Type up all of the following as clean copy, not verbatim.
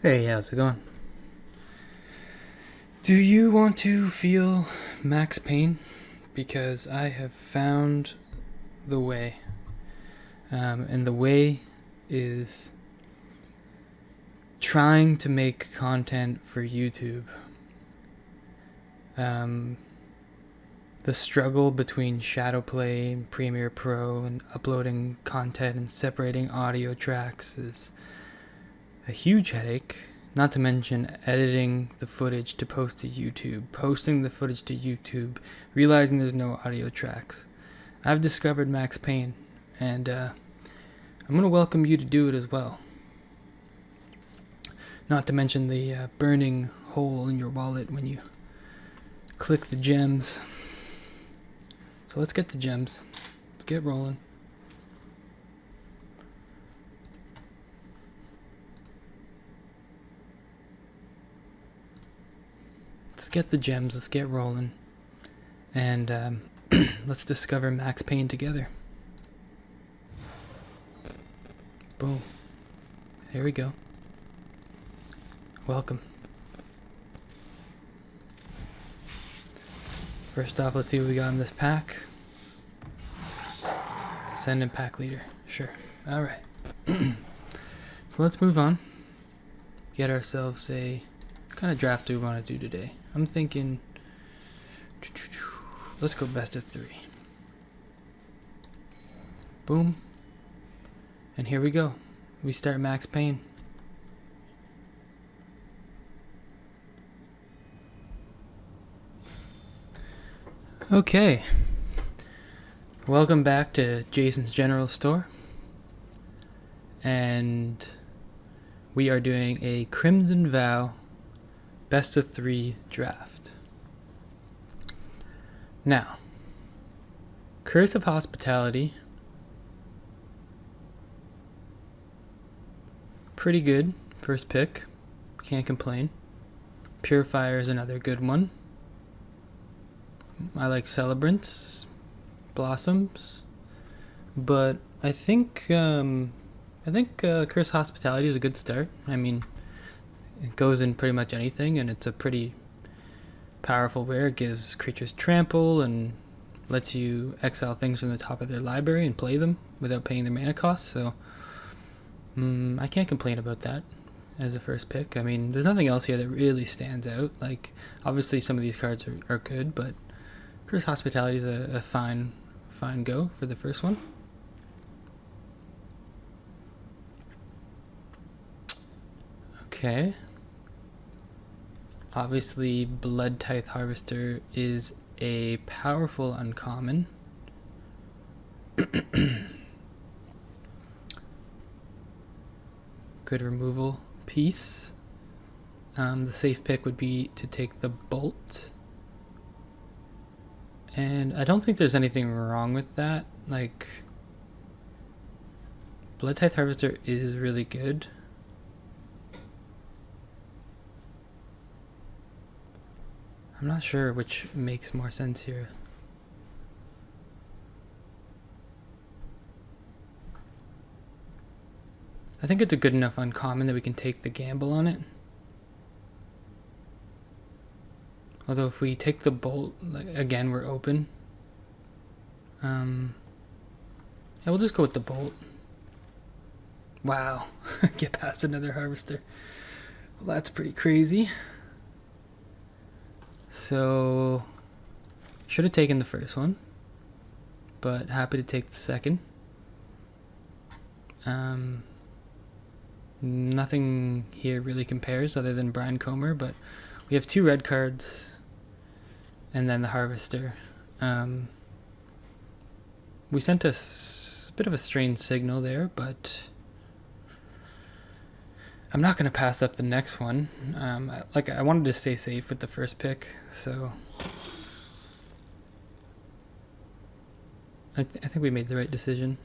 Hey, how's it going? Do you want to feel max pain? Because I have found the way. And the way is trying to make content for YouTube. The struggle between Shadowplay and Premiere Pro and uploading content and separating audio tracks is a huge headache. Not to mention editing the footage to post to YouTube, posting the footage to YouTube, realizing there's no audio tracks. I've discovered Max Payne, and I'm going to welcome you to do it as well. Not to mention the burning hole in your wallet when you click the gems. So let's get the gems. Let's get rolling. Let's get the gems. Let's get rolling. And let's discover Max Payne together. Boom. Here we go. Welcome. First off, let's see what we got in this pack. Send in pack leader. Sure. Alright. So let's move on. Get ourselves a... What kind of draft do we want to do today? I'm thinking... Let's go best of 3. Boom. And here we go. We start Max Payne. Okay. Welcome back to Jason's General Store. And we are doing a Crimson Vow best of 3 draft. Now, Curse of Hospitality. Pretty good. First pick. Can't complain. Purifier is another good one. I like Celebrants, Blossoms, but I think Curse Hospitality is a good start. I mean, it goes in pretty much anything, and it's a pretty powerful rare. It gives creatures trample and lets you exile things from the top of their library and play them without paying their mana costs. So I can't complain about that as a first pick. I mean, there's nothing else here that really stands out. Like, obviously some of these cards are good, but Curse Hospitality is a fine go for the first one. Okay. Obviously, Blood Tithe Harvester is a powerful uncommon. Good removal piece. The safe pick would be to take the Bolt. And I don't think there's anything wrong with that. Like, Blood Tithe Harvester is really good. I'm not sure which makes more sense here. I think it's a good enough uncommon that we can take the gamble on it. Although if we take the Bolt, like, again, we're open. Yeah, we'll just go with the Bolt. Wow. Get past another Harvester. Well, that's pretty crazy. So, should have taken the first one, but happy to take the second. Nothing here really compares other than Brian Comer, but we have 2 red cards and then the Harvester. We sent a bit of a strange signal there, but I'm not going to pass up the next one. I wanted to stay safe with the first pick, so I think we made the right decision.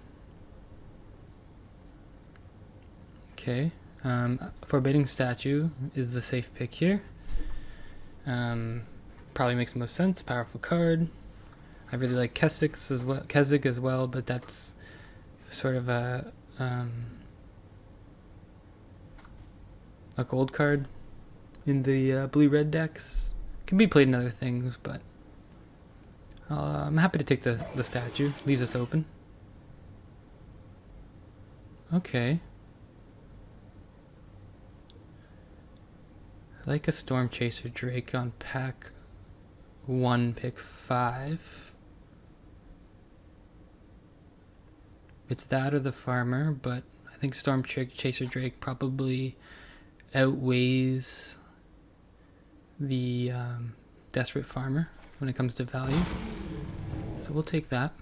Okay, Forbidding Statue is the safe pick here. Probably makes the most sense. Powerful card. I really like Keswick as well, but that's sort of a a gold card in the blue-red decks. Can be played in other things, but I'm happy to take the statue. Leaves us open. Okay. I like a Storm Chaser Drake on pack 1, pick 5. It's that or the Farmer, but I think Storm Chaser Drake probably outweighs the Desperate Farmer when it comes to value. So we'll take that.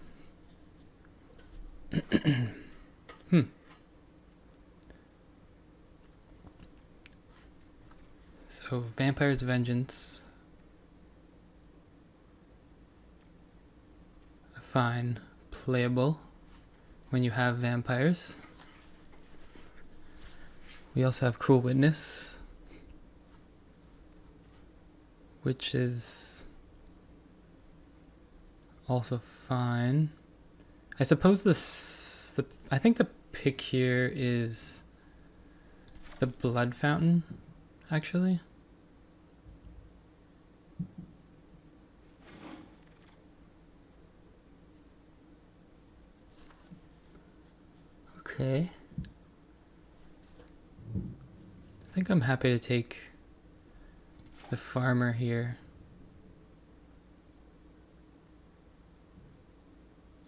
So Vampire's Vengeance. Fine. Playable when you have vampires. We also have Cruel Witness, which is also fine. I suppose I think the pick here is the Blood Fountain, actually. Okay. I think I'm happy to take the Farmer here.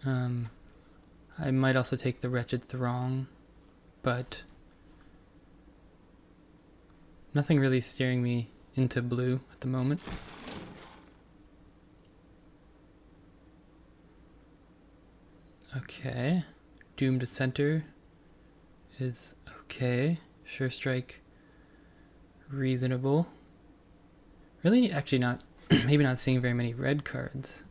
I might also take the Wretched Throng, but nothing really steering me into blue at the moment. Okay. Doom to Center is okay. Sure Strike, reasonable. Really, actually not, maybe not seeing very many red cards.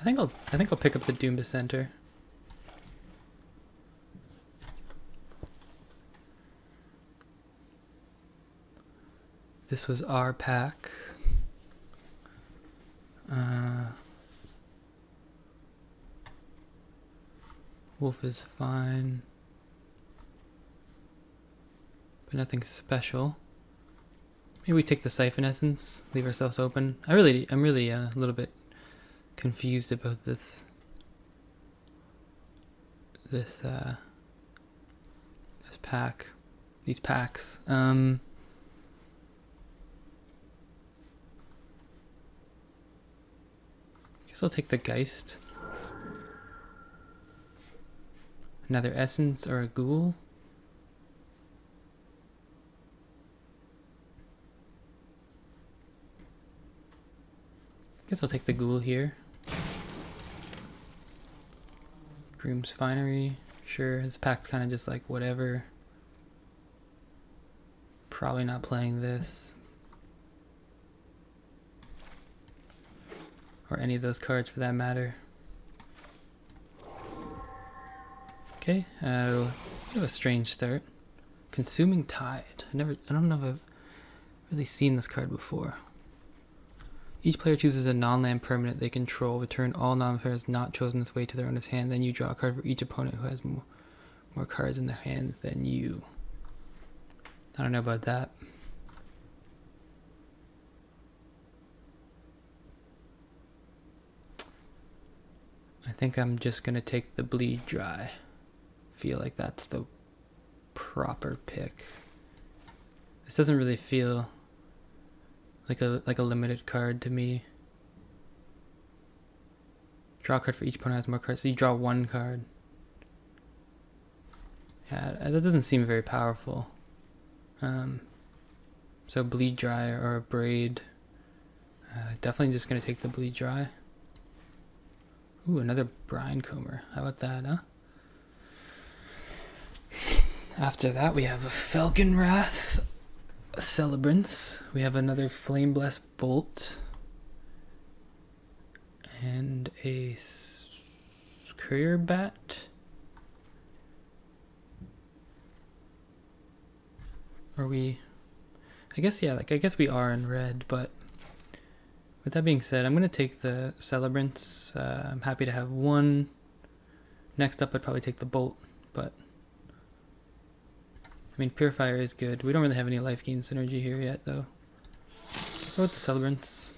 I think I'll pick up the Doom to Center. This was our pack. Wolf is fine, but nothing special. Maybe we take the Siphon Essence, leave ourselves open. I'm really a little bit confused about this pack, these packs. Guess I'll take the Geist. Another Essence or a Ghoul. Guess I'll take the Ghoul here. Groom's Finery. Sure, this pack's kind of just like whatever. Probably not playing this. Or any of those cards for that matter. Okay, we have a strange start. Consuming Tide. I don't know if I've really seen this card before. Each player chooses a non-land permanent they control. Return all non-players not chosen this way to their owner's hand. Then you draw a card for each opponent who has more cards in their hand than you. I don't know about that. I think I'm just gonna take the Bleed Dry. Feel like that's the proper pick. This doesn't really feel like a limited card to me. Draw a card for each opponent has more cards, so you draw one card. Yeah, that doesn't seem very powerful. So Bleed Dry or a Braid. Definitely just gonna take the Bleed Dry. Ooh, another Brine Comber. How about that, huh? After that, we have a Falcon Wrath, a Celebrants. We have another Flame Blessed Bolt, and a Courier Bat. Are we? I guess yeah. I guess we are in red, but With that being said, I'm going to take the Celebrants. I'm happy to have one. Next up, I'd probably take the Bolt, but I mean, Purifier is good. We don't really have any life gain synergy here yet, though. Go with the Celebrants.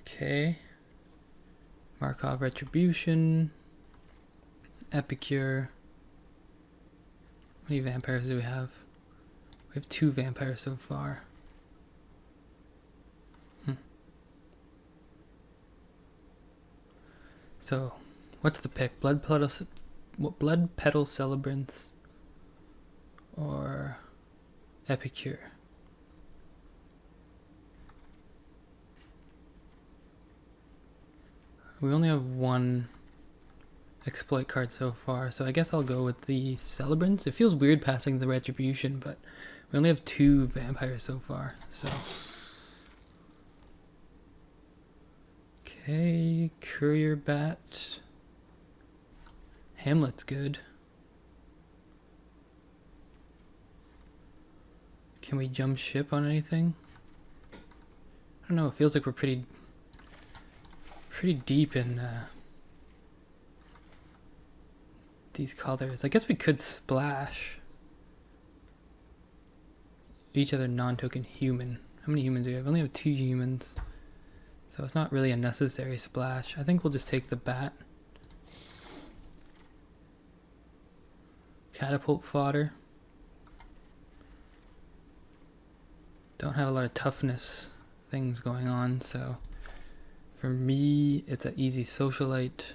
Okay. Markov Retribution. Epicure. How many vampires do we have? We have 2 vampires so far. So, what's the pick? Blood Petal Celebrants or Epicure? We only have 1 exploit card so far, so I guess I'll go with the Celebrants. It feels weird passing the Retribution, but we only have 2 vampires so far, so. Okay, Courier Bat. Hamlet's good. Can we jump ship on anything? I don't know, it feels like we're pretty deep in these colors. I guess we could splash each other non-token human. How many humans do we have? We only have 2 humans. So it's not really a necessary splash. I think we'll just take the bat. Catapult fodder. Don't have a lot of toughness things going on, so for me it's an easy socialite.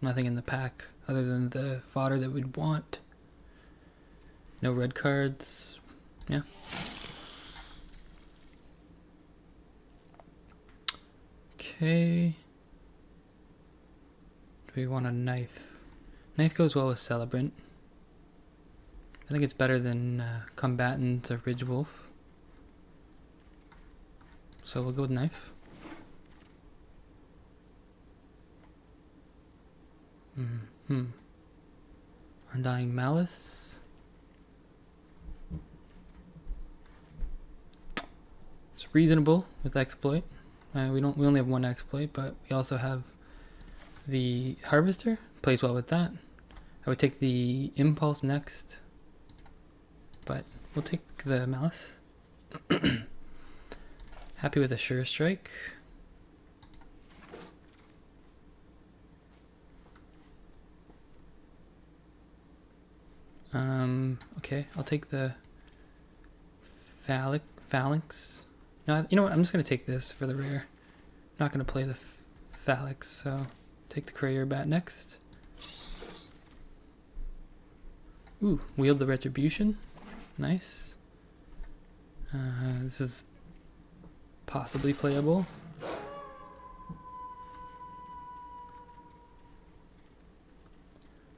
Nothing in the pack other than the fodder that we'd want. No red cards. Yeah. Okay. Do we want a knife? Knife goes well with Celebrant. I think it's better than Combatant's or Ridge Wolf. So we'll go with knife. Undying Malice. It's reasonable with exploit. We only have 1 exploit, but we also have the Harvester. Plays well with that. I would take the Impulse next, but we'll take the Malice. Happy with a Sure Strike. Okay, I'll take the Phalanx. No, you know what? I'm just going to take this for the rare. Not going to play the Phalanx, so take the Courier Bat next. Ooh, wield the Retribution. Nice. This is possibly playable. I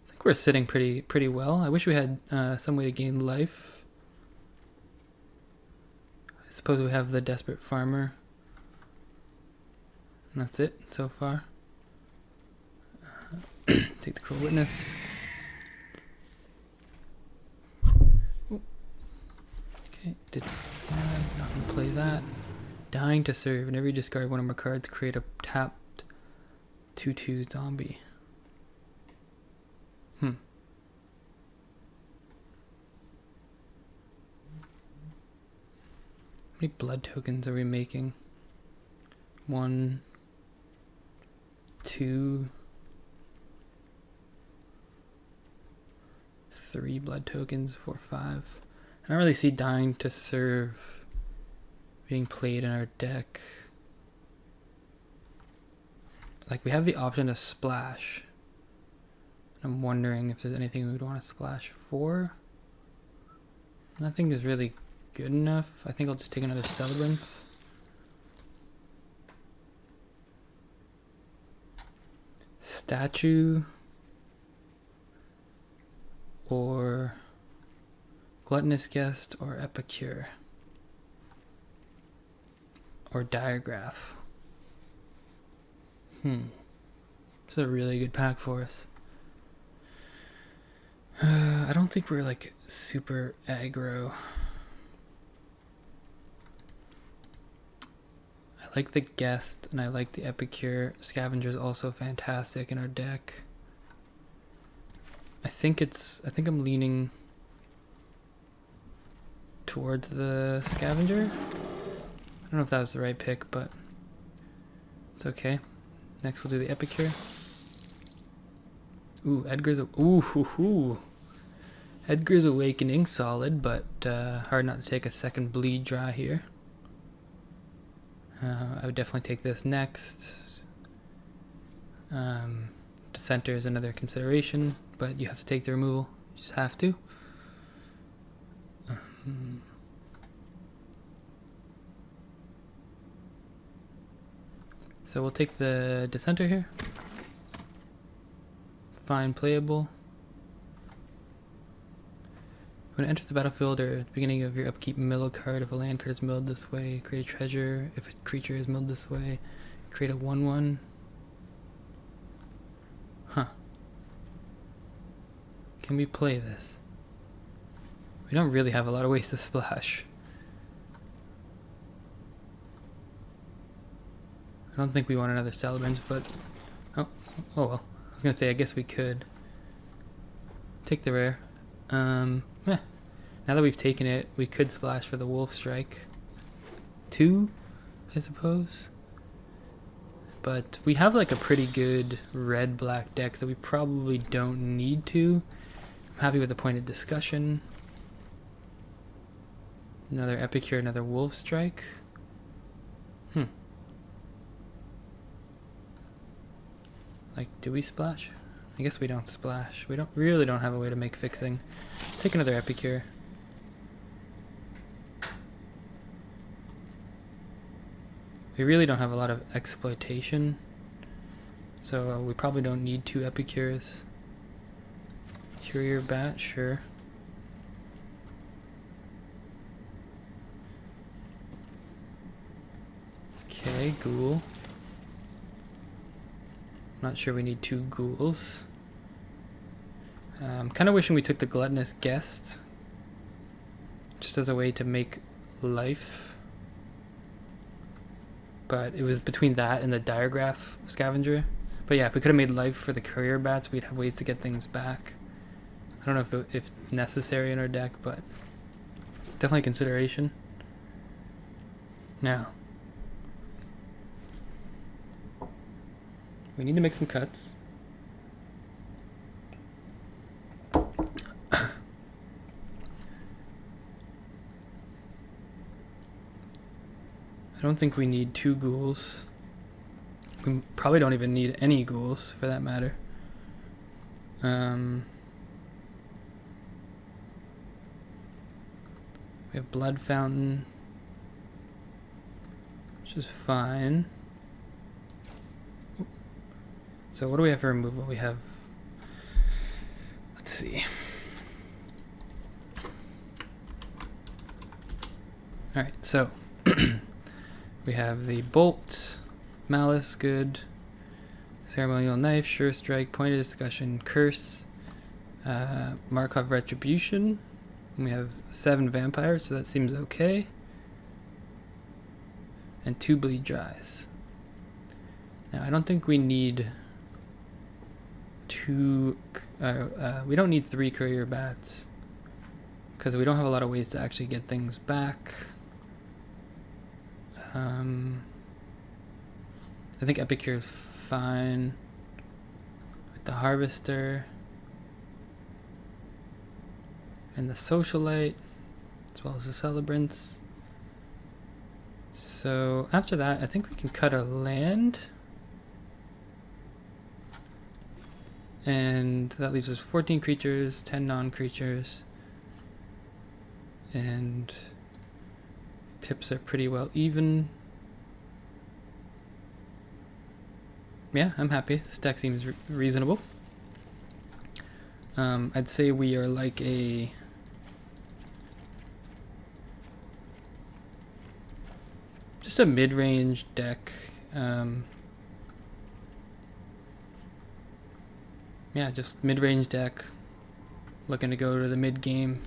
think we're sitting pretty well. I wish we had some way to gain life. I suppose we have the Desperate Farmer. And that's it so far. Take the Cruel Witness. Ooh. Okay, ditch the scan. Not gonna play that. Dying to Serve. Whenever you discard one of my cards, create a tapped 2/2 zombie. How many blood tokens are we making? 1, 2, 3 blood tokens, 4, 5. I don't really see Dying to Serve being played in our deck. Like, we have the option to splash. I'm wondering if there's anything we would want to splash for. Nothing is really good enough. I think I'll just take another Celebrant. Statue. Or Gluttonous Guest or Epicure. Or Diagraph. It's a really good pack for us. I don't think we're like super aggro. like the Guest, and I like the Epicure. Scavenger is also fantastic in our deck. I think I'm leaning towards the Scavenger. I don't know if that was the right pick, but it's okay. Next we'll do the Epicure. Ooh, Edgar's Awakening, solid, but hard not to take a second bleed dry here. I would definitely take this next. Dissenter is another consideration, but you have to take the removal. You just have to. So we'll take the Dissenter here. Fine, playable. When it enters the battlefield or at the beginning of your upkeep, mill a card. If a land card is milled this way, create a treasure. If a creature is milled this way, create a 1/1. Huh. Can we play this? We don't really have a lot of ways to splash. I don't think we want another Celebrant, but... Oh well. I was gonna say, I guess we could. Take the rare. Now that we've taken it, we could splash for the Wolf Strike. 2, I suppose. But we have like a pretty good red-black deck, so we probably don't need to. I'm happy with the point of discussion. Another Epicure, another Wolf Strike. Like, do we splash? I guess we don't splash. We really don't have a way to make fixing. Take another Epicure. We really don't have a lot of exploitation, so we probably don't need 2 Epicures. Courier Bat, sure. Okay, Ghoul. Not sure we need 2 ghouls. I'm kind of wishing we took the Gluttonous Guest, just as a way to make life. But it was between that and the Diregraph Scavenger. But yeah, if we could have made life for the Courier Bats, we'd have ways to get things back. I don't know if it's necessary in our deck, but definitely consideration. Now, we need to make some cuts. I don't think we need 2 ghouls. We probably don't even need any ghouls, for that matter. We have Blood Fountain, which is fine. So what do we have for removal? We have, let's see. Alright, so we have the Bolt, Malice, good. Ceremonial Knife, Sure Strike, Point of Discussion, Curse, Markov Retribution. And we have 7 Vampires, so that seems okay. And 2 Bleed Dries. Now, I don't think we need 2... we don't need 3 Courier Bats, because we don't have a lot of ways to actually get things back. I think Epicure is fine with the Harvester and the Socialite, as well as the Celebrants. So after that, I think we can cut a land, and that leaves us 14 creatures, 10 non-creatures, and pips are pretty well even. Yeah, I'm happy. This deck seems reasonable. I'd say we are like a... just a mid-range deck. Yeah, just mid-range deck. Looking to go to the mid-game.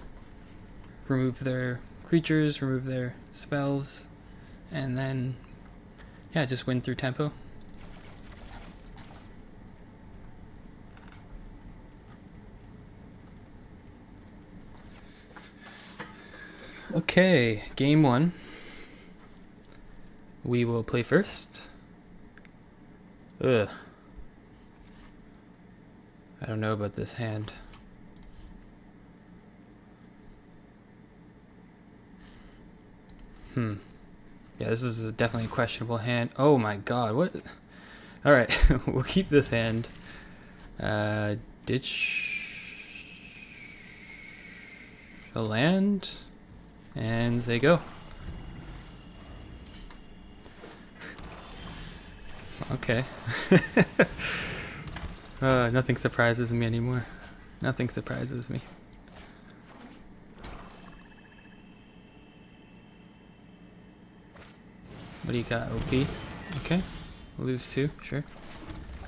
Remove their creatures, remove their spells, and then Yeah, just win through tempo. Okay, game 1. We will play first. Ugh. I don't know about this hand. Yeah, this is definitely a questionable hand. Oh my god, what? Alright, we'll keep this hand. Ditch a land, and they go. Okay. Nothing surprises me anymore. Nothing surprises me. What do you got, OP? Okay, we'll lose 2, sure.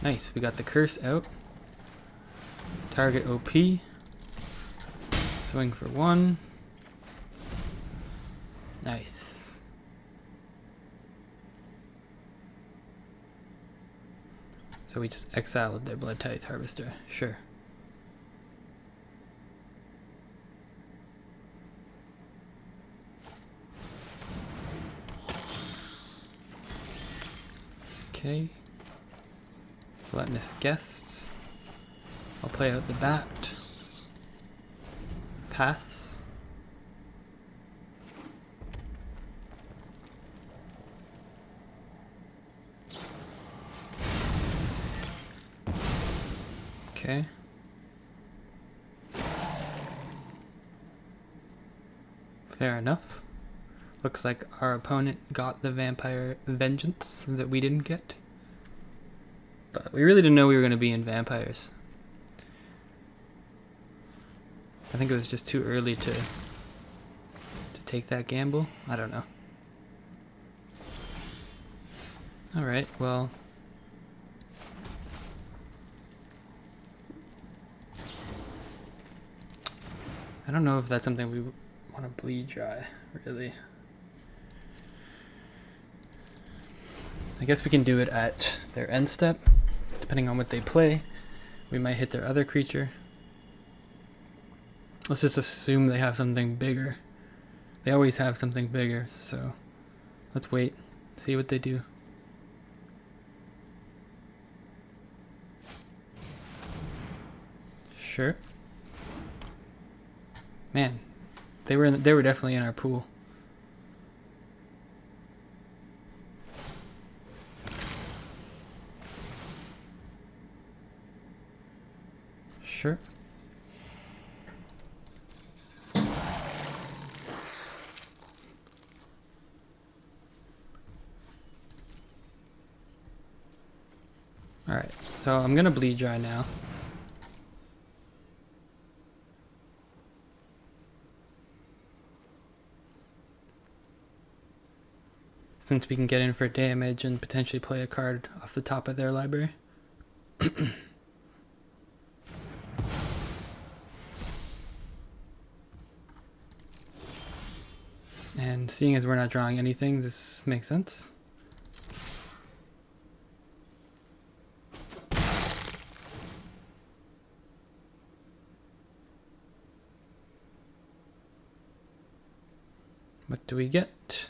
Nice, we got the curse out. Target OP. Swing for 1. Nice. So we just exiled their Blood Tithe Harvester, sure. Okay. Gluttonous Guests. I'll play out the bat. Pass. Okay. Fair enough. Looks like our opponent got the Vampire Vengeance that we didn't get. But we really didn't know we were going to be in Vampires. I think it was just too early to take that gamble. I don't know. Alright, well. I don't know if that's something we want to bleed dry, really. I guess we can do it at their end step. Depending on what they play, we might hit their other creature. Let's just assume they have something bigger. They always have something bigger, so let's wait, see what they do. Sure. Man, they were definitely in our pool. Sure. Alright, so I'm gonna bleed dry now. Since we can get in for damage and potentially play a card off the top of their library. And seeing as we're not drawing anything, this makes sense. What do we get?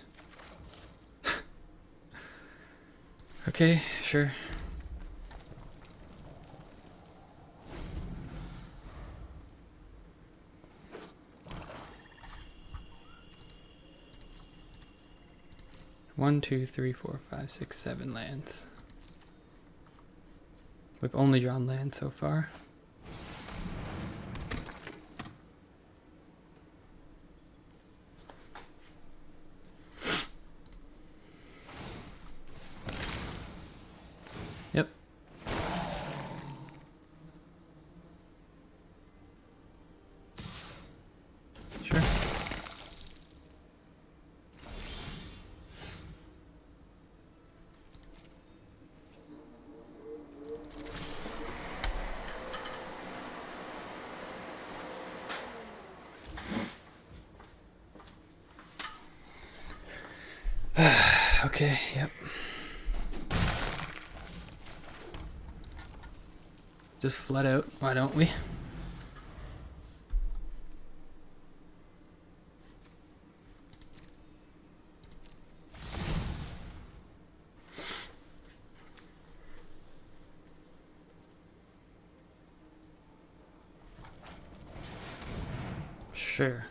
Okay, sure. One, two, three, four, 5, 6, 7 lands. We've only drawn land so far. Yep. Sure. Okay, yep. just flood out. Why don't we? Sure.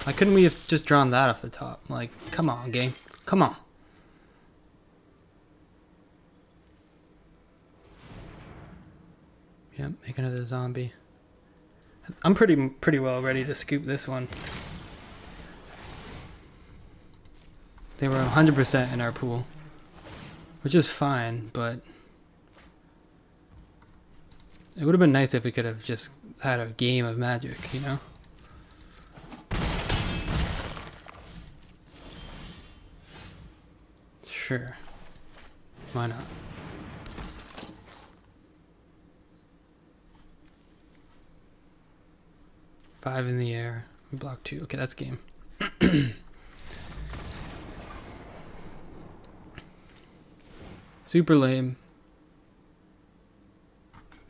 Why couldn't we have just drawn that off the top? Like, come on, game. Come on. Yep, make another zombie. I'm pretty well ready to scoop this one. They were 100% in our pool, which is fine, but it would have been nice if we could have just had a game of Magic, you know? Sure. Why not? Five in the air. We block 2. Okay, that's game. Super lame.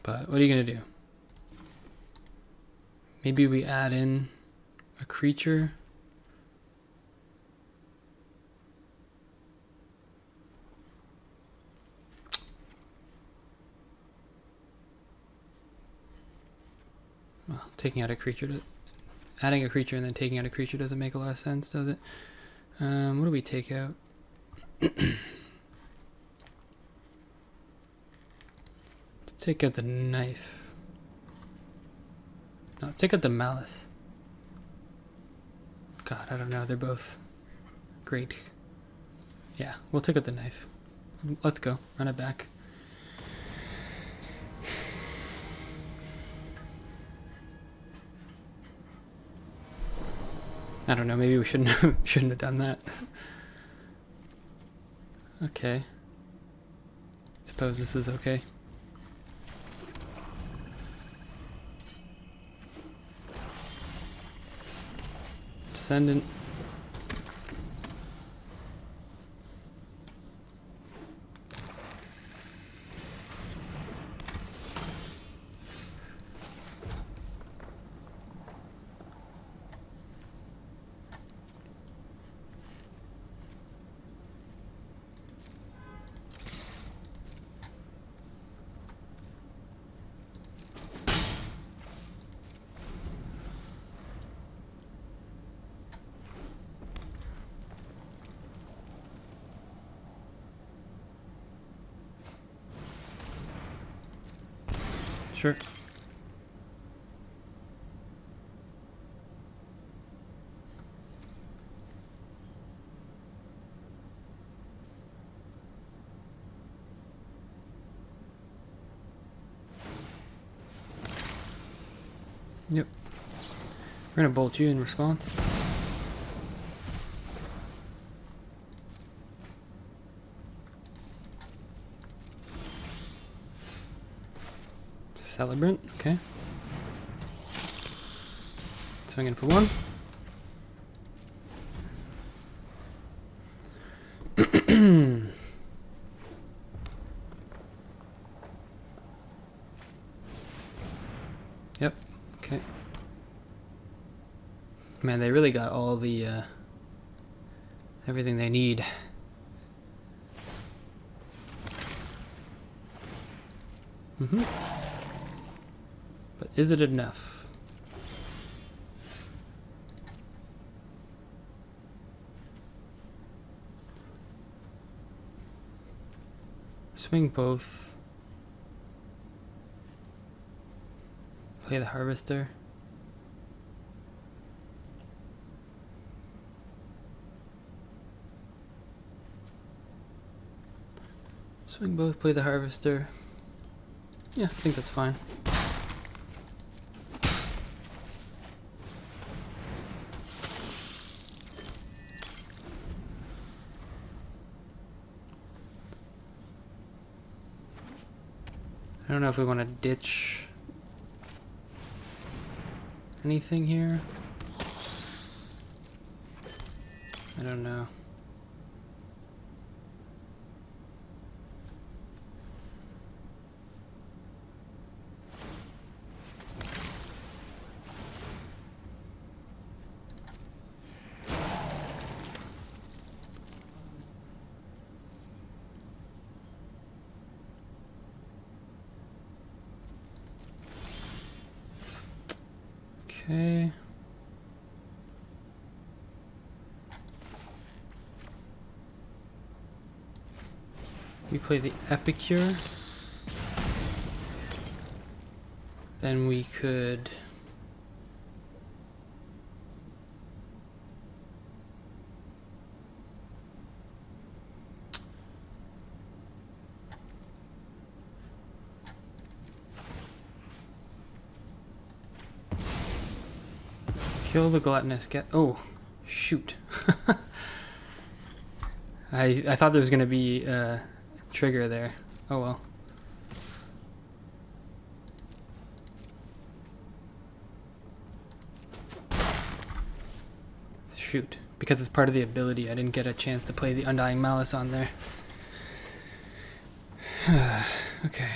But what are you gonna do? Maybe we add in a creature. Well, taking out a creature, adding a creature and then taking out a creature doesn't make a lot of sense, does it? What do we take out? Let's take out the knife. No, let's take out the malice. God, I don't know. They're both great. Yeah, we'll take out the knife. Let's go. Run it back. I don't know, maybe we shouldn't have done that. Okay. Suppose this is okay. Descendant. Sure. Yep. We're gonna bolt you in response. Celebrant, okay. Swinging for 1. Yep, okay. Man, they really got all the, everything they need. But is it enough? Swing both. Play the harvester. Swing both, play the harvester. Yeah, I think that's fine. I don't know if we want to ditch anything here. I don't know. Okay. We play the Epicure. Then we could kill the gluttonous get. Oh, shoot. I thought there was gonna be a trigger there. Oh well. Shoot. Because it's part of the ability, I didn't get a chance to play the Undying Malice on there. Okay.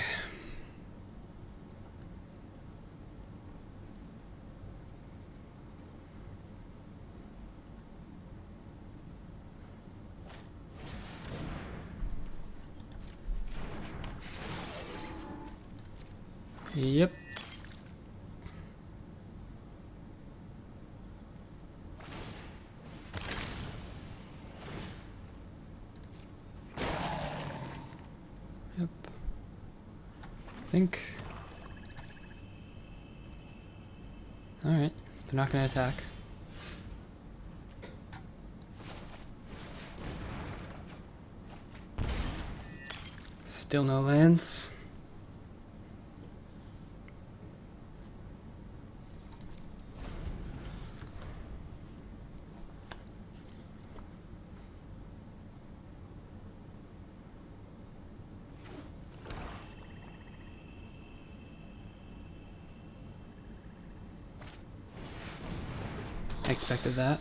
Yep. Yep. I think. Alright, they're not gonna attack. Still no lands. I expected that.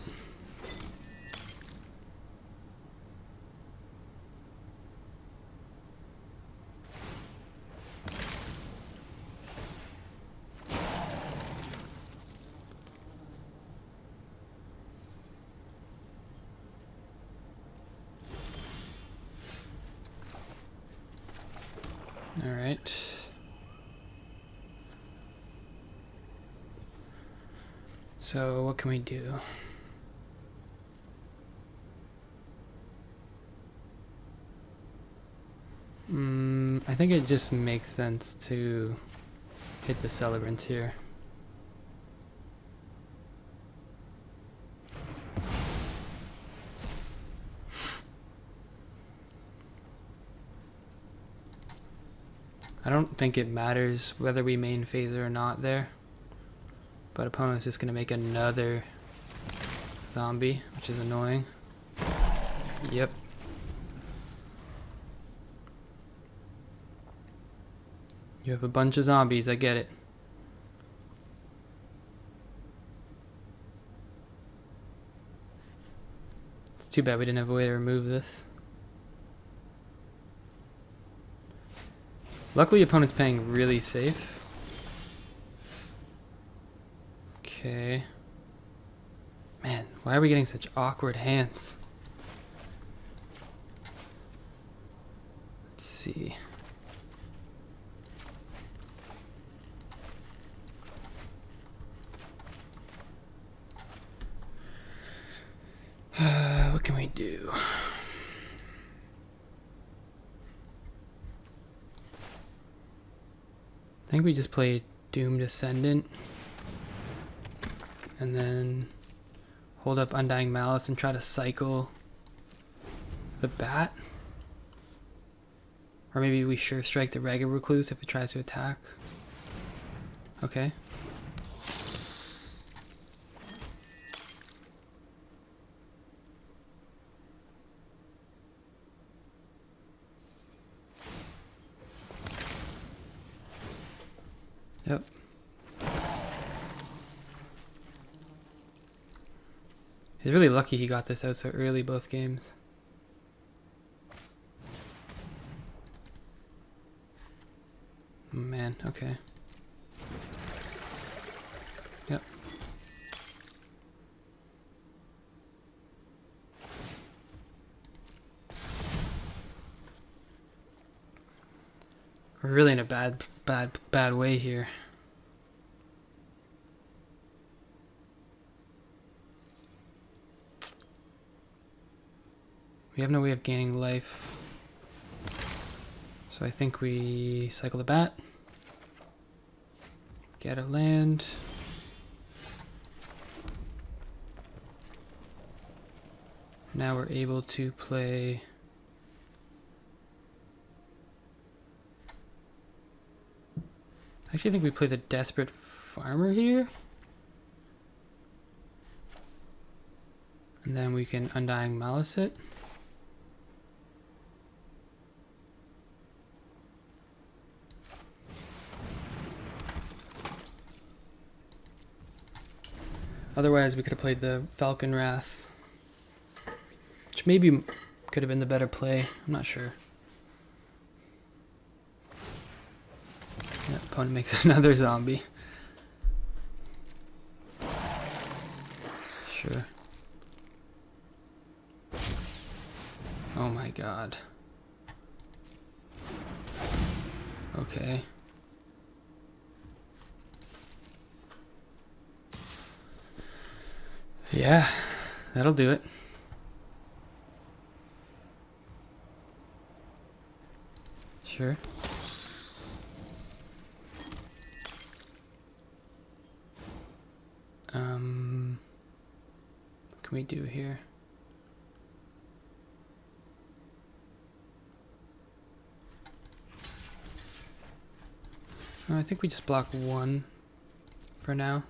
All right. So what can we do? I think it just makes sense to hit the Celebrants here. I don't think it matters whether we main phaser or not there. But opponent's just gonna make another zombie, which is annoying. Yep. You have a bunch of zombies, I get it. It's too bad we didn't have a way to remove this. Luckily, opponent's playing really safe. Okay. Man, why are we getting such awkward hands? Let's see. What can we do? I think we just play Doomed Ascendant and then hold up Undying Malice and try to cycle the bat. Or maybe we sure strike the Ragged Recluse if it tries to attack. Okay. Yep. He's really lucky he got this out so early both games. Oh, man, okay. Yep. We're really in a bad way here. We have no way of gaining life. So I think we cycle the bat. Get a land. Now we're able to play... Actually, I think we play the Desperate Farmer here. And then we can Undying Malice it. Otherwise, we could have played the Falcon Wrath, which maybe could have been the better play. I'm not sure. That opponent makes another zombie. Sure. Oh my god. Okay. Yeah, that'll do it. Sure. What can we do here? I think we just block one for now.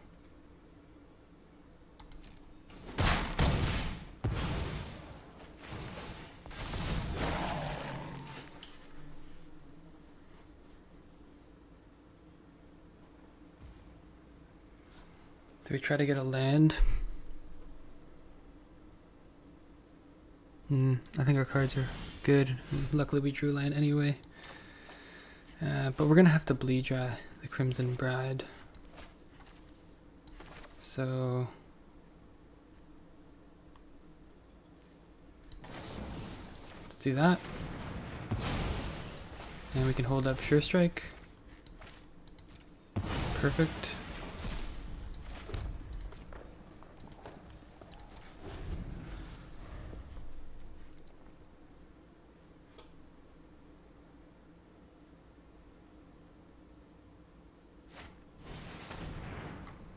Do we try to get a land? I think our cards are good. Luckily we drew land anyway. But we're gonna have to bleed dry the Crimson Bride. So let's do that. And we can hold up Sure Strike. Perfect.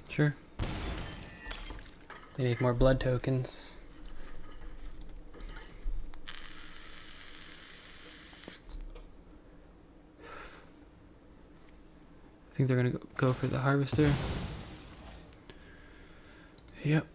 Sure. They make more blood tokens. I think they're gonna go for the Harvester. Yep.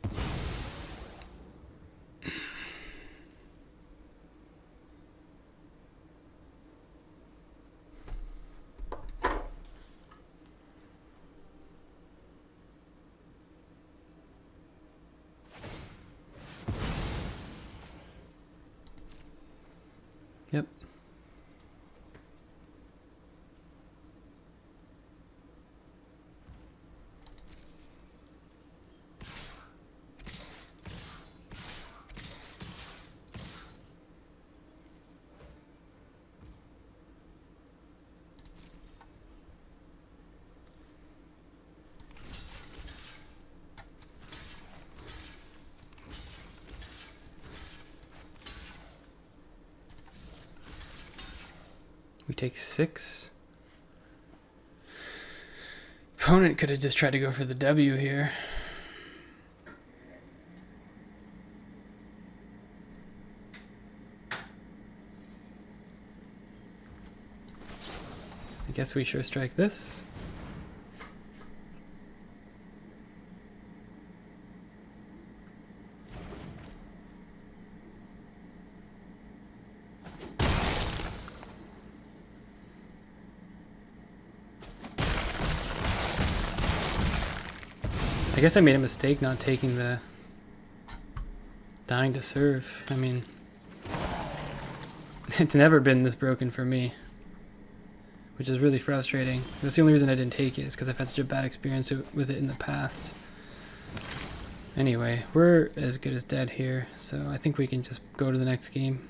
Yep. We take 6. Opponent could have just tried to go for the W here. I guess we Sure Strike this. I guess I made a mistake not taking the Dying to Serve. I mean, it's never been this broken for me, which is really frustrating. That's the only reason I didn't take it, is because I've had such a bad experience with it in the past. Anyway, we're as good as dead here, so I think we can just go to the next game.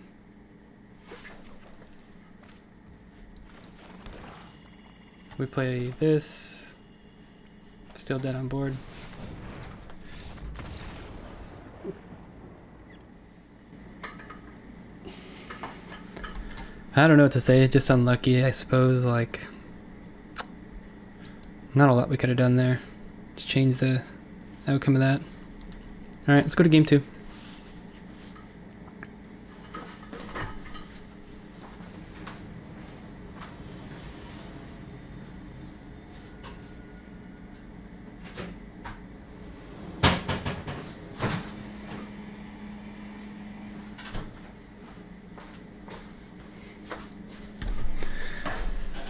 We play this. Still dead on board. I don't know what to say. Just unlucky, I suppose. Like, not a lot we could have done there to change the outcome of that. All right, let's go to game 2.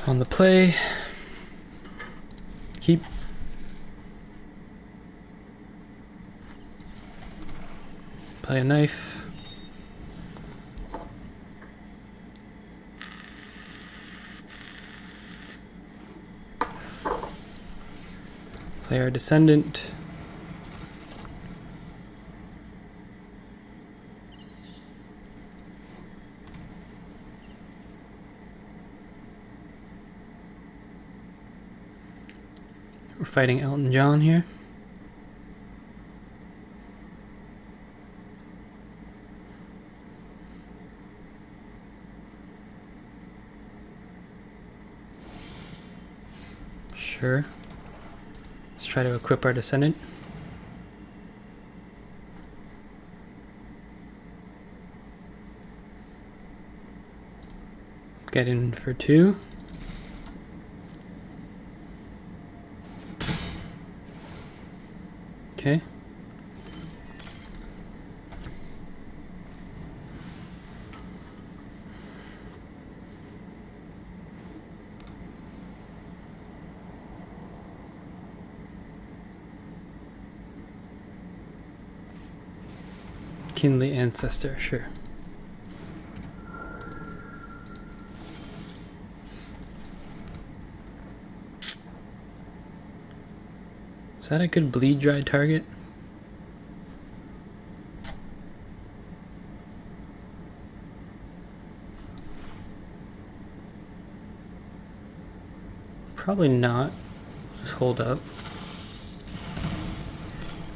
On the play, keep. Play a knife. Play our descendant. We're fighting Elton John here. Sure. Let's try to equip our descendant. Get in for 2. Okay. Kinley ancestor, sure. Is that a good bleed dry target? Probably not. We'll just hold up.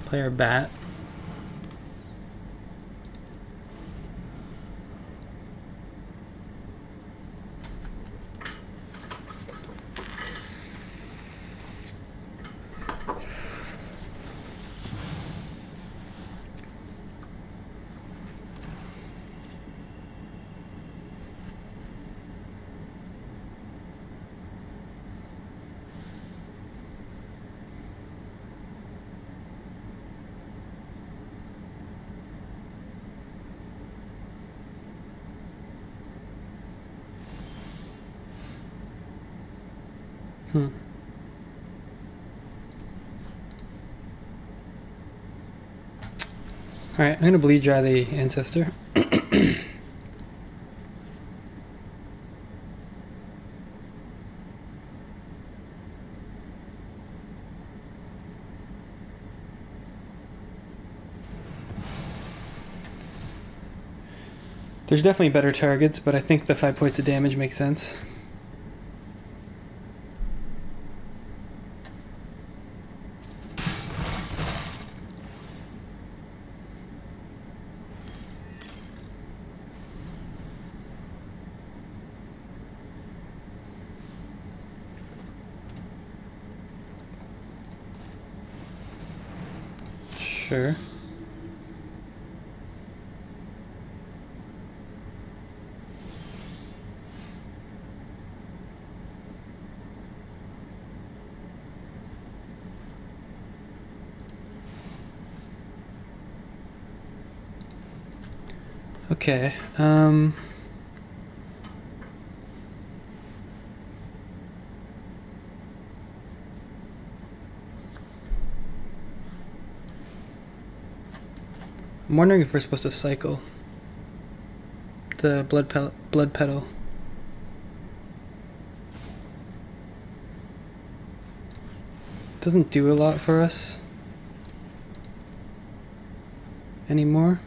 Play our bat. Alright, I'm gonna bleed dry the ancestor. There's definitely better targets, but I think the 5 points of damage makes sense. Sure. Okay, I'm wondering if we're supposed to cycle the blood petal. Doesn't do a lot for us anymore.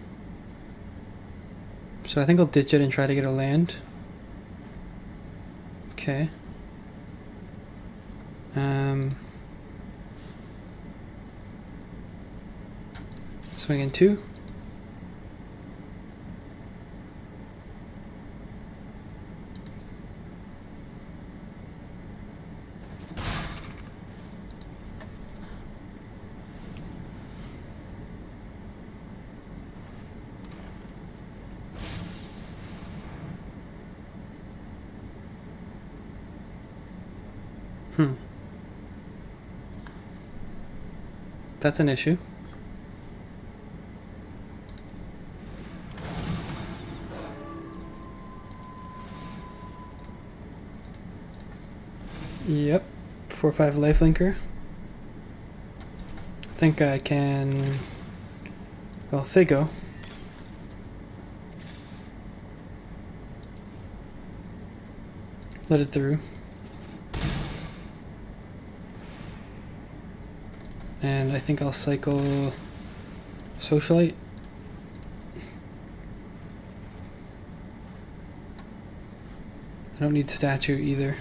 So I think I'll ditch it and try to get a land. Okay. Swing in 2. That's an issue. Yep. 4/5 lifelinker. I think I can... Well, say go. Let it through. And I think I'll cycle Socialite. I don't need statue either.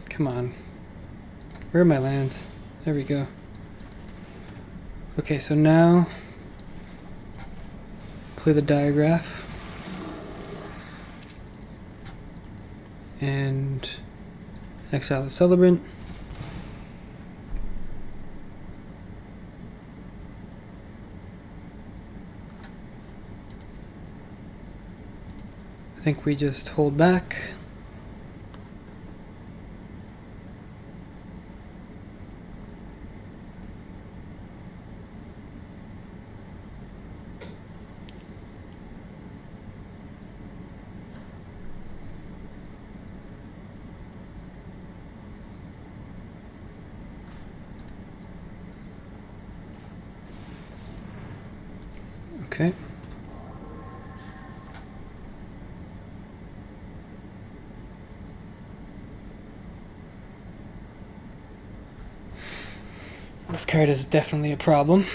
Come on. Where are my lands? There we go. Okay, so now play the diagraph and exile the celebrant. I think we just hold back. Okay. This card is definitely a problem.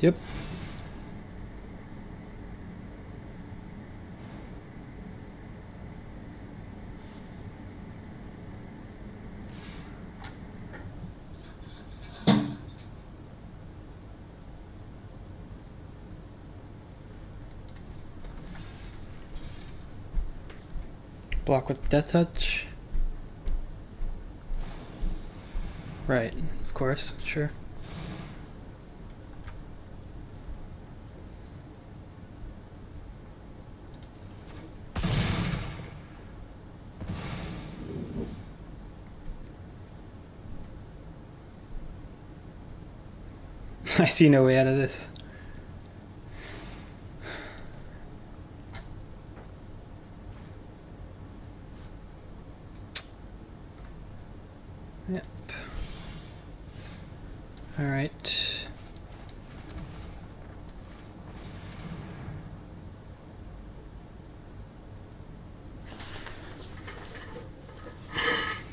Yep. Block with Death Touch. Right, of course, sure. I see no way out of this. Yep. All right.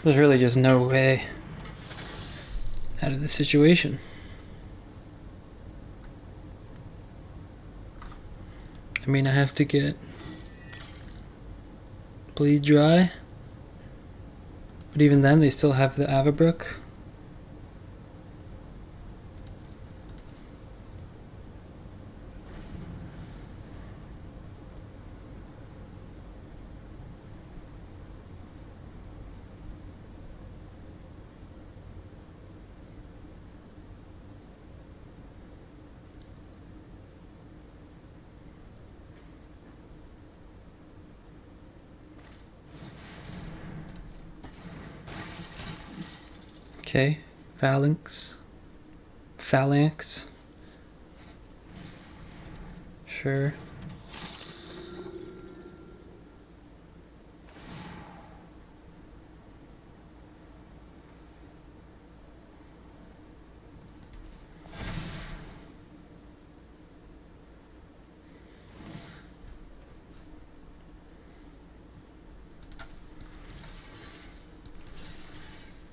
There's really just no way out of this situation. I mean, I have to get Bleed Dry. But even then, they still have the Avabrook. Okay, Phalanx. Sure.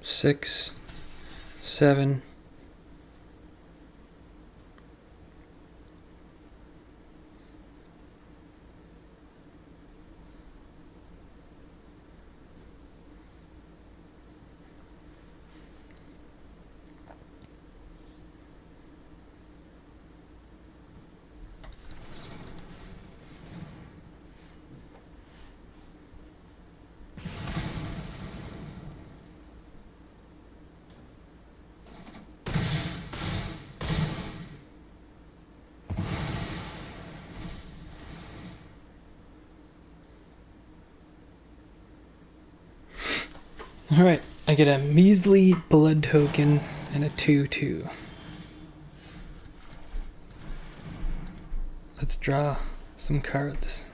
Six, 7. Alright, I get a measly blood token and a 2/2. Let's draw some cards.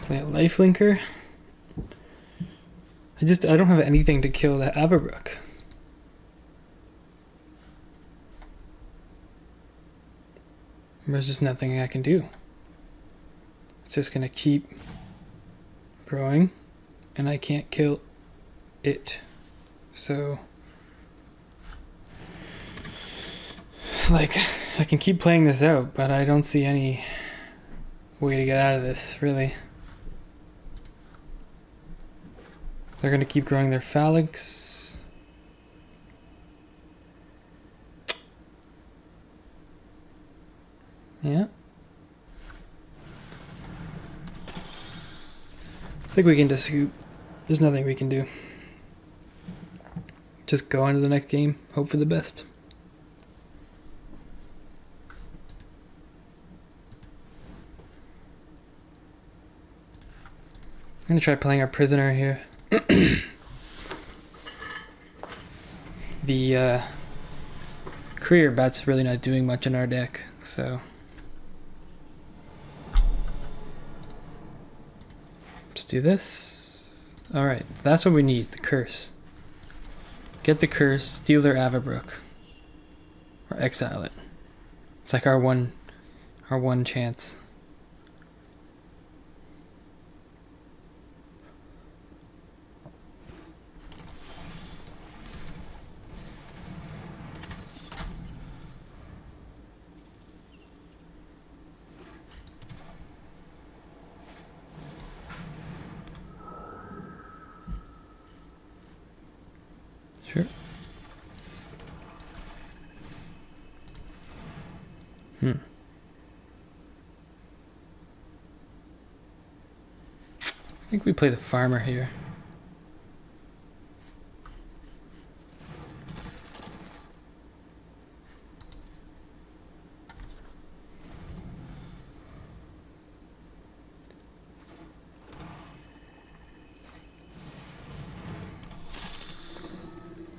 Play a lifelinker. I don't have anything to kill that Avabrook. There's just nothing I can do. It's just gonna keep growing, and I can't kill it. So, like, I can keep playing this out, but I don't see any way to get out of this, really. They're gonna keep growing their phalanx. Yeah. I think we can just scoop. There's nothing we can do. Just go on to the next game, hope for the best. I'm gonna try playing our prisoner here. The career bat's really not doing much in our deck, so let's do this. Alright, that's what we need, the curse. Get the curse, steal their Avabrook. Or exile it. It's like our one chance. Sure. I think we play the farmer here.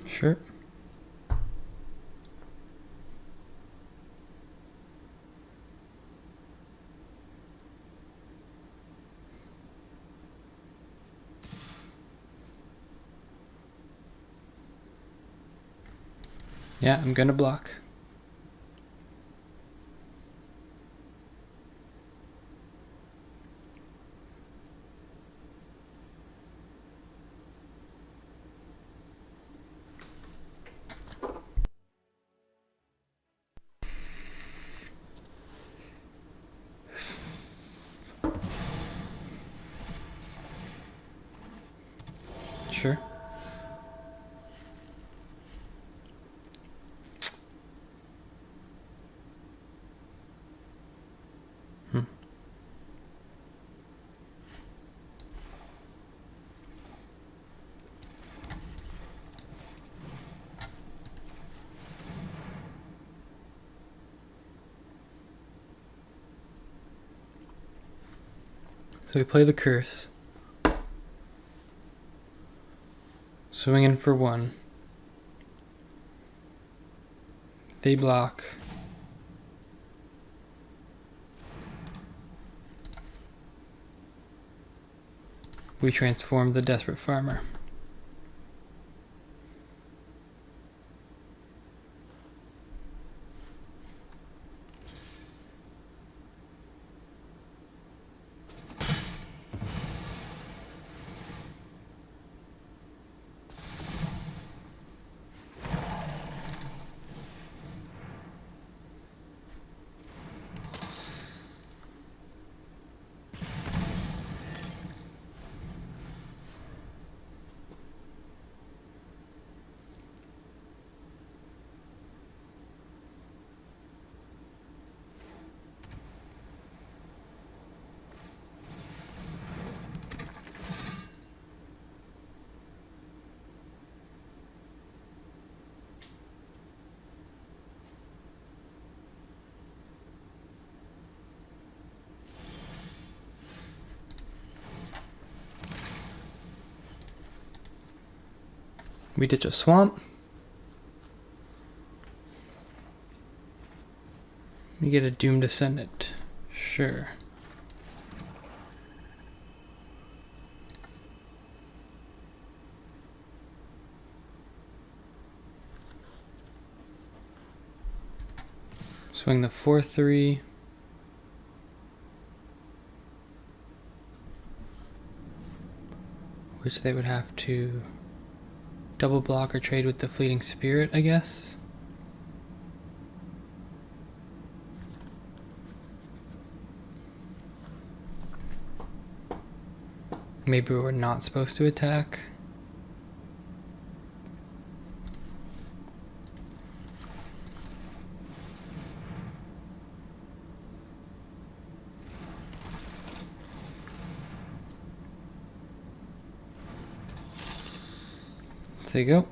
Sure. Yeah, I'm gonna block. Sure. So we play the curse. Swing in for 1. They block. We transform the Desperate Farmer. We ditch a swamp. We get a Doomed Descendant. Sure. Swing the 4/3. Which they would have to double block or trade with the Fleeting Spirit, I guess. Maybe we're not supposed to attack. There you go.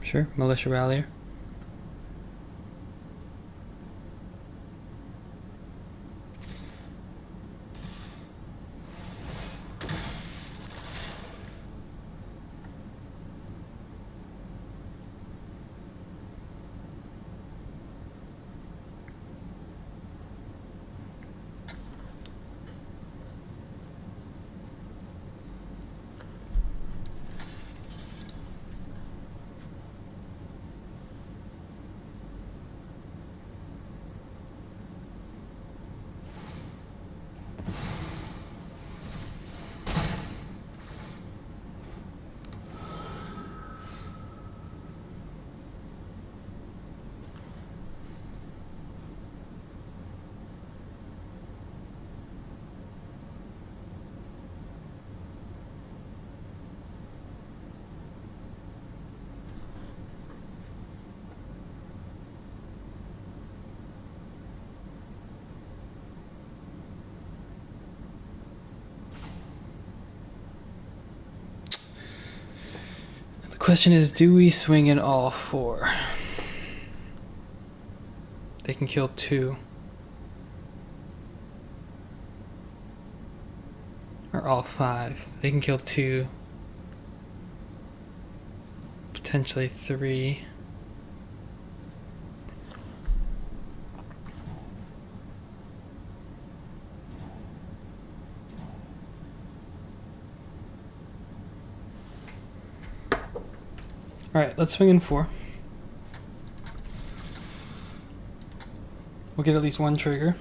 Sure, Militia Rallier. The question is, do we swing in all 4? They can kill 2. Or all 5. They can kill 2. Potentially 3. Alright, let's swing in 4. We'll get at least 1 trigger.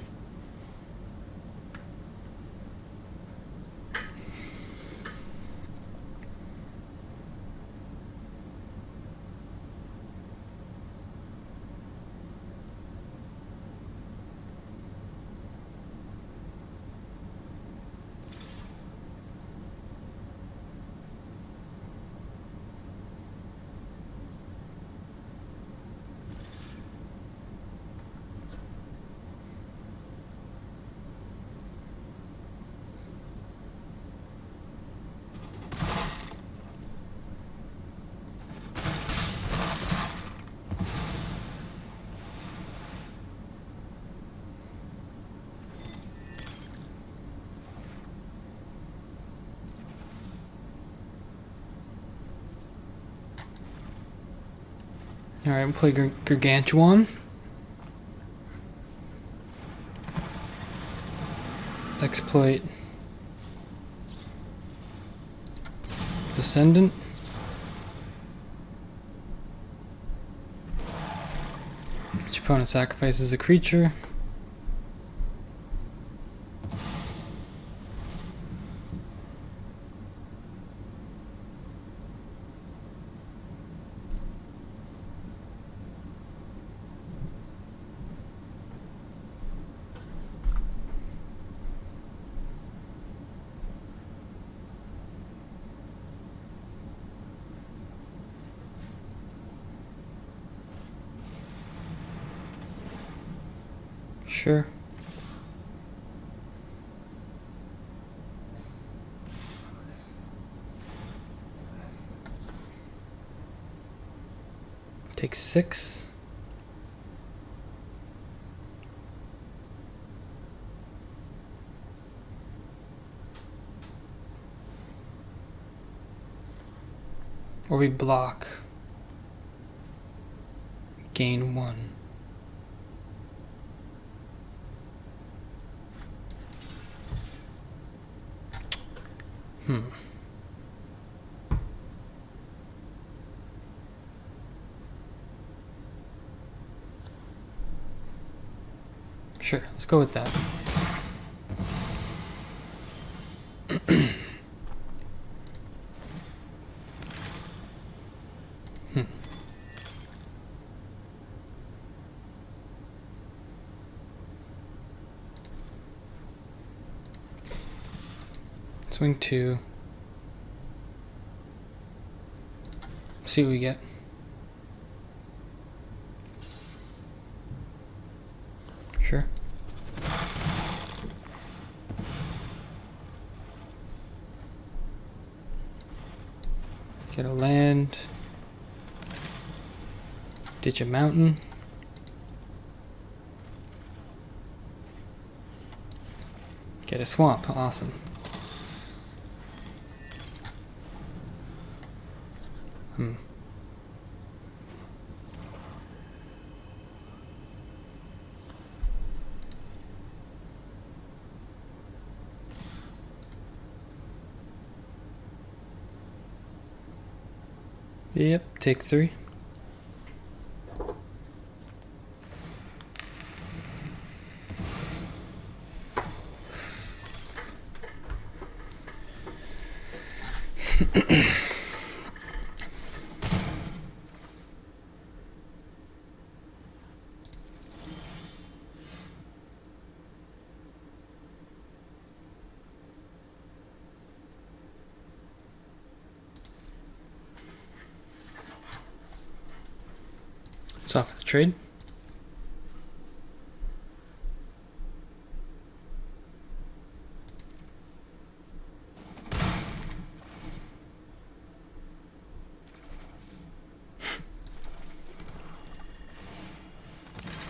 Alright, we'll play Gargantuan. Exploit Descendant. Each opponent sacrifices a creature. Sure. Take 6. Or we block. Gain 1. Sure, let's go with that. Swing 2. See what we get. Sure. Get a land. Ditch a mountain. Get a swamp. Awesome. Yep, take 3. Let's offer the trade.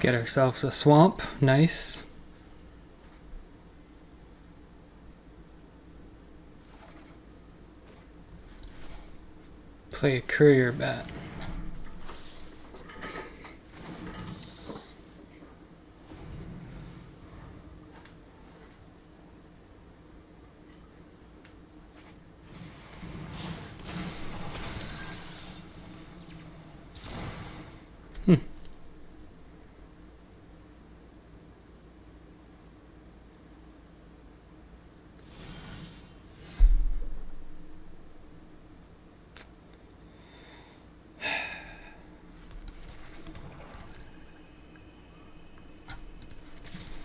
Get ourselves a swamp. Nice. Play a courier bat.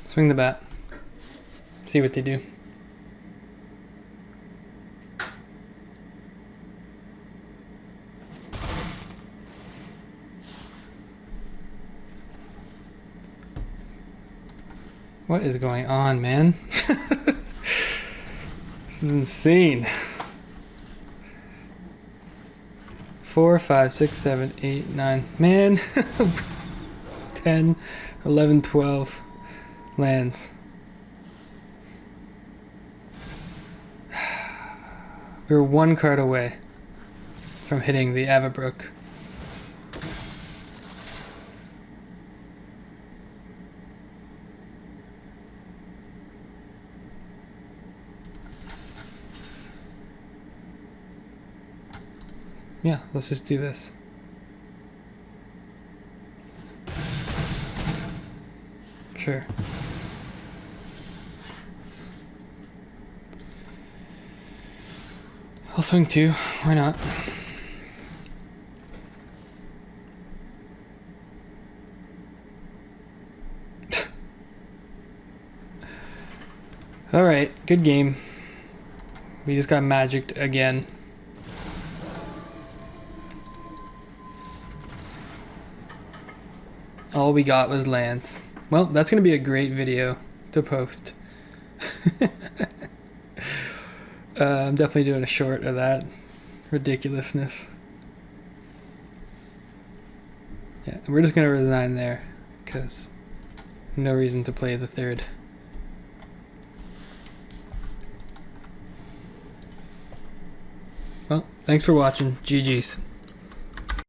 Swing the bat. See what they do. What is going on, man? This is insane. 4, 5, 6, 7, 8, 9. Man. 10, 11, 12 lands. We were 1 card away from hitting the Avabrook. Yeah, let's just do this. Sure. I'll swing 2. Why not? Alright, good game. We just got magicked again. All we got was lands. Well, that's going to be a great video to post. I'm definitely doing a short of that ridiculousness. Yeah, we're just going to resign there, because no reason to play the third. Well, thanks for watching. GG's.